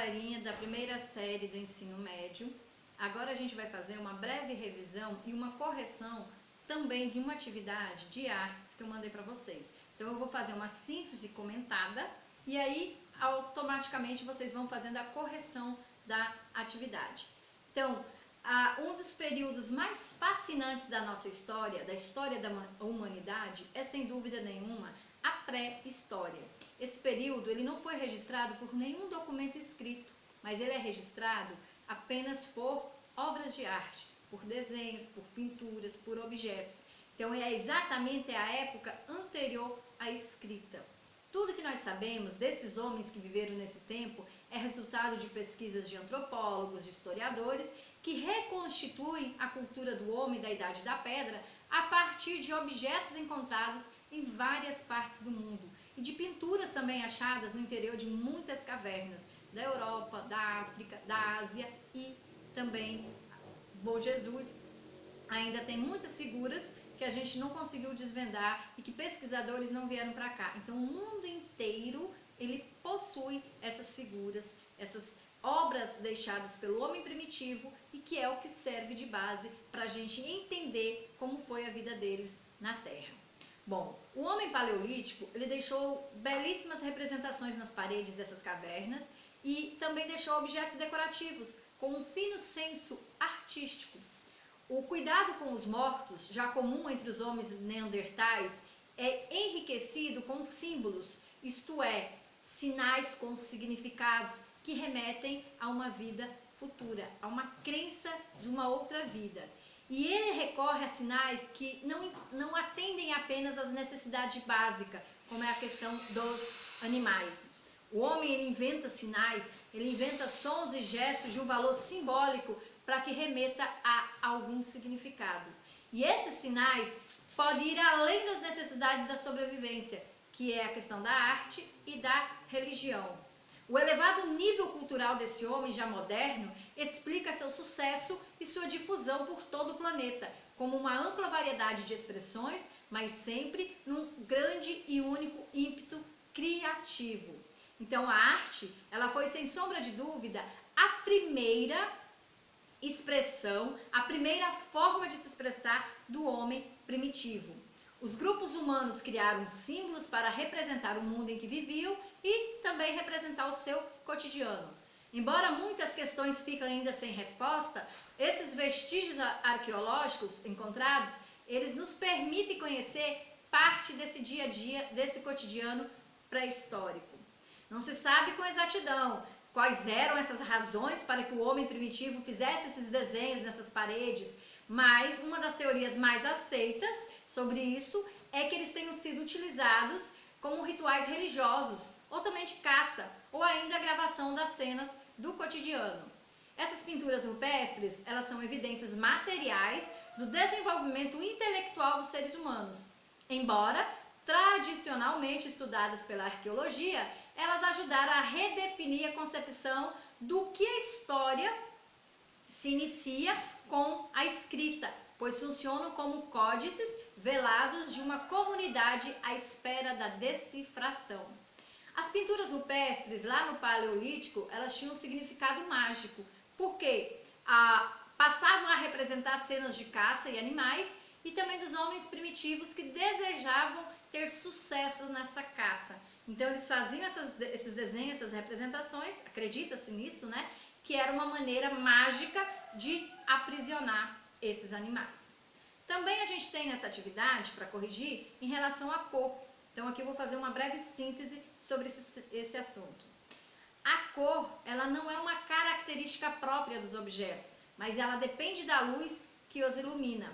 galerinha da primeira série do ensino médio. Agora a gente vai fazer uma breve revisão e uma correção também de uma atividade de artes que eu mandei para vocês. Então eu vou fazer uma síntese comentada e aí automaticamente vocês vão fazendo a correção da atividade. Então, um dos períodos mais fascinantes da nossa história, da história da humanidade, é sem dúvida nenhuma a pré-história. Esse período ele não foi registrado por nenhum documento escrito, mas ele é registrado apenas por obras de arte, por desenhos, por pinturas, por objetos. Então é exatamente a época anterior à escrita. Tudo que nós sabemos desses homens que viveram nesse tempo é resultado de pesquisas de antropólogos, de historiadores, que reconstituem a cultura do homem da Idade da Pedra a partir de objetos encontrados em várias partes do mundo e de pinturas também achadas no interior de muitas cavernas da Europa, da África, da Ásia e também, Bom Jesus, ainda tem muitas figuras que a gente não conseguiu desvendar e que pesquisadores não vieram para cá. Então o mundo inteiro ele possui essas figuras, essas obras deixadas pelo homem primitivo e que é o que serve de base para a gente entender como foi a vida deles na Terra. Bom, o homem paleolítico ele deixou belíssimas representações nas paredes dessas cavernas e também deixou objetos decorativos com um fino senso artístico. O cuidado com os mortos, já comum entre os homens neandertais, é enriquecido com símbolos, isto é, sinais com significados que remetem a uma vida futura, a uma crença de uma outra vida. E ele recorre a sinais que não atendem apenas às necessidades básicas, como é a questão dos animais. O homem ele inventa sinais, ele inventa sons e gestos de um valor simbólico para que remeta a algum significado. E esses sinais podem ir além das necessidades da sobrevivência, que é a questão da arte e da religião. O elevado nível cultural desse homem já moderno explica seu sucesso e sua difusão por todo o planeta, como uma ampla variedade de expressões, mas sempre num grande e único ímpeto criativo. Então a arte, ela foi sem sombra de dúvida a primeira expressão, a primeira forma de se expressar do homem primitivo. Os grupos humanos criaram símbolos para representar o mundo em que viviam e também representar o seu cotidiano. Embora muitas questões fiquem ainda sem resposta, esses vestígios arqueológicos encontrados, eles nos permitem conhecer parte desse dia a dia, desse cotidiano pré-histórico. Não se sabe com exatidão quais eram essas razões para que o homem primitivo fizesse esses desenhos nessas paredes, mas uma das teorias mais aceitas sobre isso é que eles tenham sido utilizados como rituais religiosos, ou também de caça, ou ainda a gravação das cenas do cotidiano. Essas pinturas rupestres, elas são evidências materiais do desenvolvimento intelectual dos seres humanos. Embora tradicionalmente estudadas pela arqueologia, elas ajudaram a redefinir a concepção do que a história se inicia com a escrita, pois funcionam como códices velados de uma comunidade à espera da decifração. As pinturas rupestres lá no Paleolítico, elas tinham um significado mágico, porque passavam a representar cenas de caça e animais e também dos homens primitivos que desejavam ter sucesso nessa caça. Então eles faziam esses desenhos, essas representações, acredita-se nisso, né? Que era uma maneira mágica de aprisionar esses animais. Também a gente tem nessa atividade, para corrigir, em relação à cor. Então aqui eu vou fazer uma breve síntese sobre esse assunto. A cor, ela não é uma característica própria dos objetos, mas ela depende da luz que os ilumina.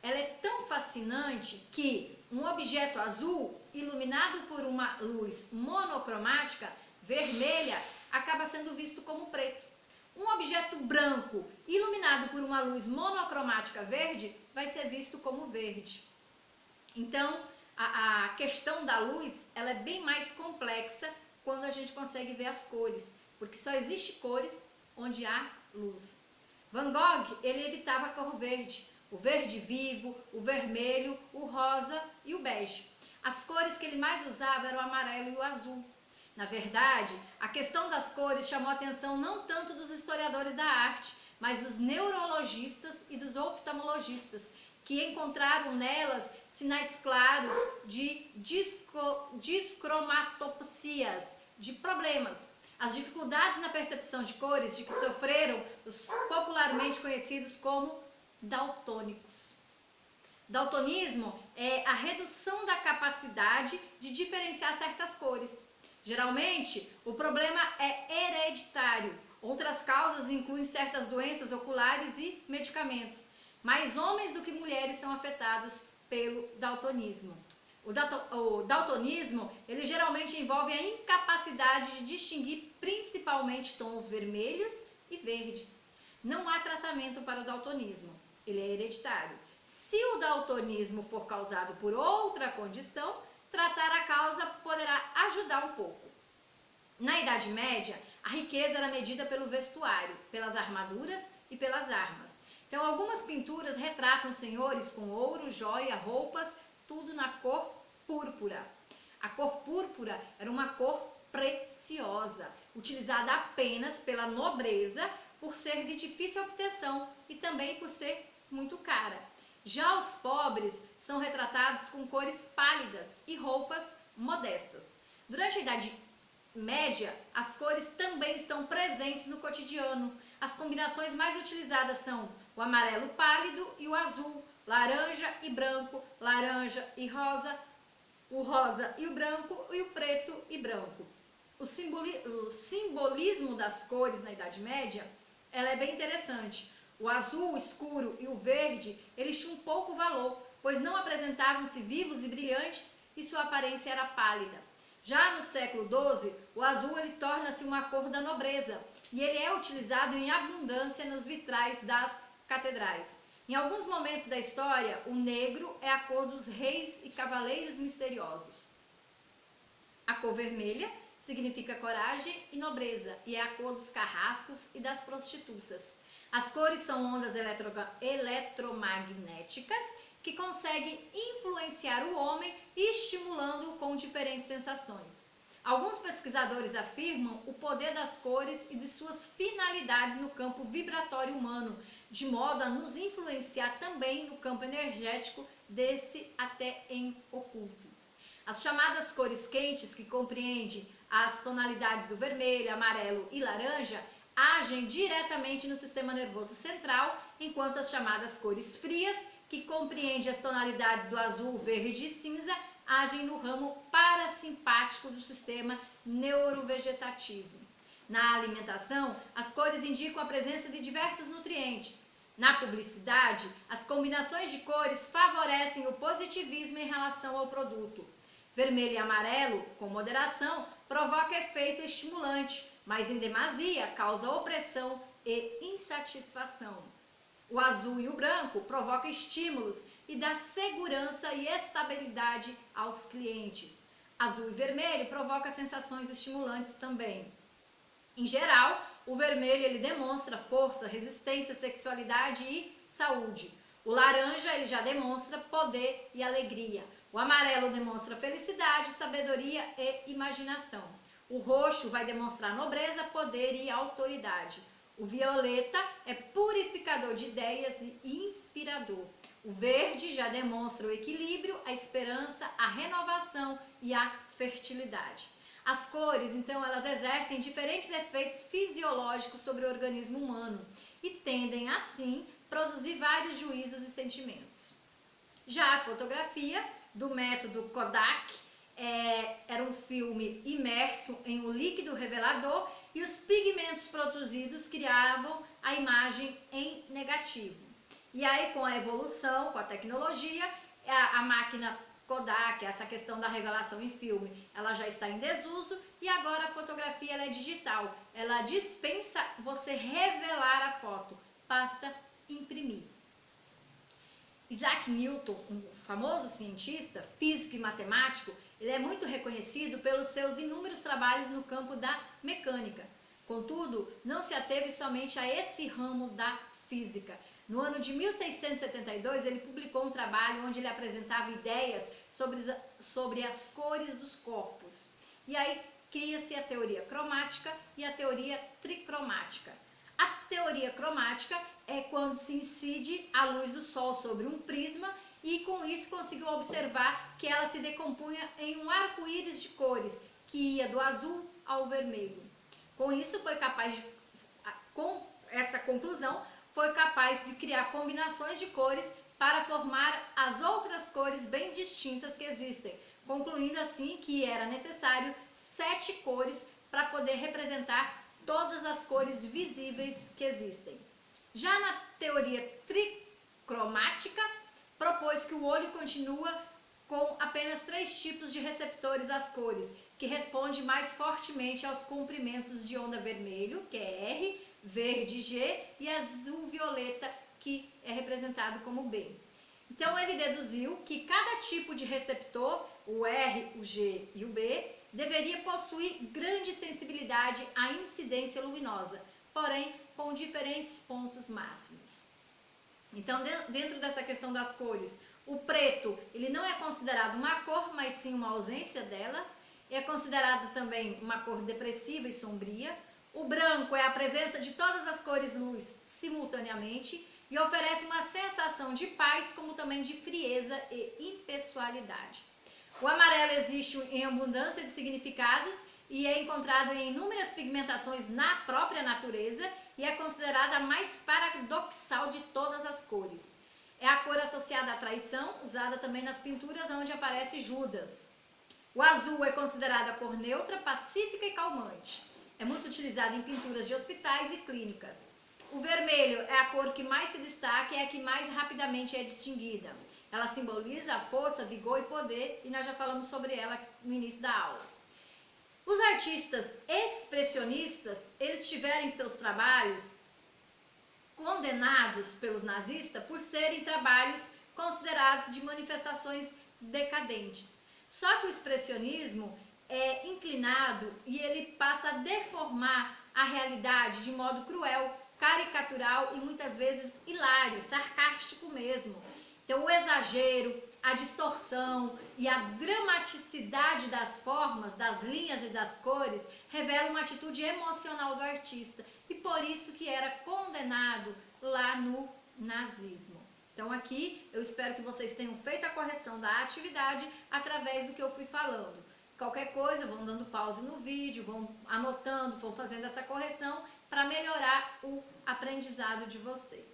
Ela é tão fascinante que um objeto azul, iluminado por uma luz monocromática, vermelha, acaba sendo visto como preto. Um objeto branco, iluminado por uma luz monocromática verde, vai ser visto como verde. Então, a questão da luz, ela é bem mais complexa quando a gente consegue ver as cores, porque só existe cores onde há luz. Van Gogh, ele evitava a cor verde, o verde vivo, o vermelho, o rosa e o bege. As cores que ele mais usava eram o amarelo e o azul. Na verdade, a questão das cores chamou a atenção não tanto dos historiadores da arte, mas dos neurologistas e dos oftalmologistas, que encontraram nelas sinais claros de discromatopsias, de problemas. As dificuldades na percepção de cores de que sofreram os popularmente conhecidos como daltônicos. Daltonismo é a redução da capacidade de diferenciar certas cores. Geralmente, o problema é hereditário. Outras causas incluem certas doenças oculares e medicamentos. Mais homens do que mulheres são afetados pelo daltonismo. O daltonismo, ele geralmente envolve a incapacidade de distinguir principalmente tons vermelhos e verdes. Não há tratamento para o daltonismo, ele é hereditário. Se o daltonismo for causado por outra condição, tratar a causa poderá ajudar um pouco. Na Idade Média, a riqueza era medida pelo vestuário, pelas armaduras e pelas armas. Então, algumas pinturas retratam senhores com ouro, joia, roupas, tudo na cor púrpura. A cor púrpura era uma cor preciosa, utilizada apenas pela nobreza por ser de difícil obtenção e também por ser muito cara. Já os pobres são retratados com cores pálidas e roupas modestas. Durante a Idade Média, as cores também estão presentes no cotidiano. As combinações mais utilizadas são o amarelo pálido e o azul, laranja e branco, laranja e rosa, o rosa e o branco e o preto e branco. O simbolismo das cores na Idade Média, ela é bem interessante. O azul escuro e o verde, eles tinham pouco valor, pois não apresentavam-se vivos e brilhantes e sua aparência era pálida. Já no século XII, o azul ele torna-se uma cor da nobreza e ele é utilizado em abundância nos vitrais das catedrais. Em alguns momentos da história, o negro é a cor dos reis e cavaleiros misteriosos. A cor vermelha significa coragem e nobreza e é a cor dos carrascos e das prostitutas. As cores são ondas eletromagnéticas que conseguem influenciar o homem, estimulando-o com diferentes sensações. Alguns pesquisadores afirmam o poder das cores e de suas finalidades no campo vibratório humano, de modo a nos influenciar também no campo energético desse até em oculto. As chamadas cores quentes, que compreendem as tonalidades do vermelho, amarelo e laranja, agem diretamente no sistema nervoso central, enquanto as chamadas cores frias, que compreendem as tonalidades do azul, verde e cinza, agem no ramo parasimpático do sistema neurovegetativo. Na alimentação, as cores indicam a presença de diversos nutrientes. Na publicidade, as combinações de cores favorecem o positivismo em relação ao produto. Vermelho e amarelo, com moderação, provoca efeito estimulante, mas em demasia causa opressão e insatisfação. O azul e o branco provocam estímulos e dá segurança e estabilidade aos clientes. Azul e vermelho provocam sensações estimulantes também. Em geral, o vermelho ele demonstra força, resistência, sexualidade e saúde. O laranja ele já demonstra poder e alegria. O amarelo demonstra felicidade, sabedoria e imaginação. O roxo vai demonstrar nobreza, poder e autoridade. O violeta é purificador de ideias e inspirador. O verde já demonstra o equilíbrio, a esperança, a renovação e a fertilidade. As cores, então, elas exercem diferentes efeitos fisiológicos sobre o organismo humano e tendem, assim, a produzir vários juízos e sentimentos. Já a fotografia, do método Kodak, era um filme imerso em um líquido revelador e os pigmentos produzidos criavam a imagem em negativo. E aí, com a evolução, com a tecnologia, a máquina Kodak, essa questão da revelação em filme, ela já está em desuso e agora a fotografia ela é digital. Ela dispensa você revelar a foto, basta imprimir. Isaac Newton, um famoso cientista, físico e matemático, ele é muito reconhecido pelos seus inúmeros trabalhos no campo da mecânica. Contudo, não se ateve somente a esse ramo da física. No ano de 1672, ele publicou um trabalho onde ele apresentava ideias sobre as cores dos corpos. E aí, cria-se a teoria cromática e a teoria tricromática. A teoria cromática é quando se incide a luz do sol sobre um prisma e com isso conseguiu observar que ela se decompunha em um arco-íris de cores, que ia do azul ao vermelho. Com isso com essa conclusão, foi capaz de criar combinações de cores para formar as outras cores bem distintas que existem, concluindo assim que era necessário 7 cores para poder representar todas as cores visíveis que existem. Já na teoria tricromática, propôs que o olho continua com apenas 3 tipos de receptores às cores, que responde mais fortemente aos comprimentos de onda vermelho, que é R, verde G, e azul-violeta, que é representado como B. Então ele deduziu que cada tipo de receptor, o R, o G e o B, deveria possuir grande sensibilidade à incidência luminosa, porém com diferentes pontos máximos. Então, dentro dessa questão das cores, o preto ele não é considerado uma cor, mas sim uma ausência dela. É considerado também uma cor depressiva e sombria. O branco é a presença de todas as cores luz simultaneamente e oferece uma sensação de paz, como também de frieza e impessoalidade. O amarelo existe em abundância de significados e é encontrado em inúmeras pigmentações na própria natureza e é considerada a mais paradoxal de todas as cores. É a cor associada à traição, usada também nas pinturas onde aparece Judas. O azul é considerado a cor neutra, pacífica e calmante. É muito utilizado em pinturas de hospitais e clínicas. O vermelho é a cor que mais se destaca e é a que mais rapidamente é distinguida. Ela simboliza a força, vigor e poder, e nós já falamos sobre ela no início da aula. Os artistas expressionistas, eles tiveram em seus trabalhos condenados pelos nazistas por serem trabalhos considerados de manifestações decadentes. Só que o expressionismo é inclinado e ele passa a deformar a realidade de modo cruel, caricatural e muitas vezes hilário, sarcástico mesmo. Então o exagero, a distorção e a dramaticidade das formas, das linhas e das cores revelam uma atitude emocional do artista e por isso que era condenado lá no nazismo. Então aqui eu espero que vocês tenham feito a correção da atividade através do que eu fui falando. Qualquer coisa, vão dando pause no vídeo, vão anotando, vão fazendo essa correção para melhorar o aprendizado de vocês.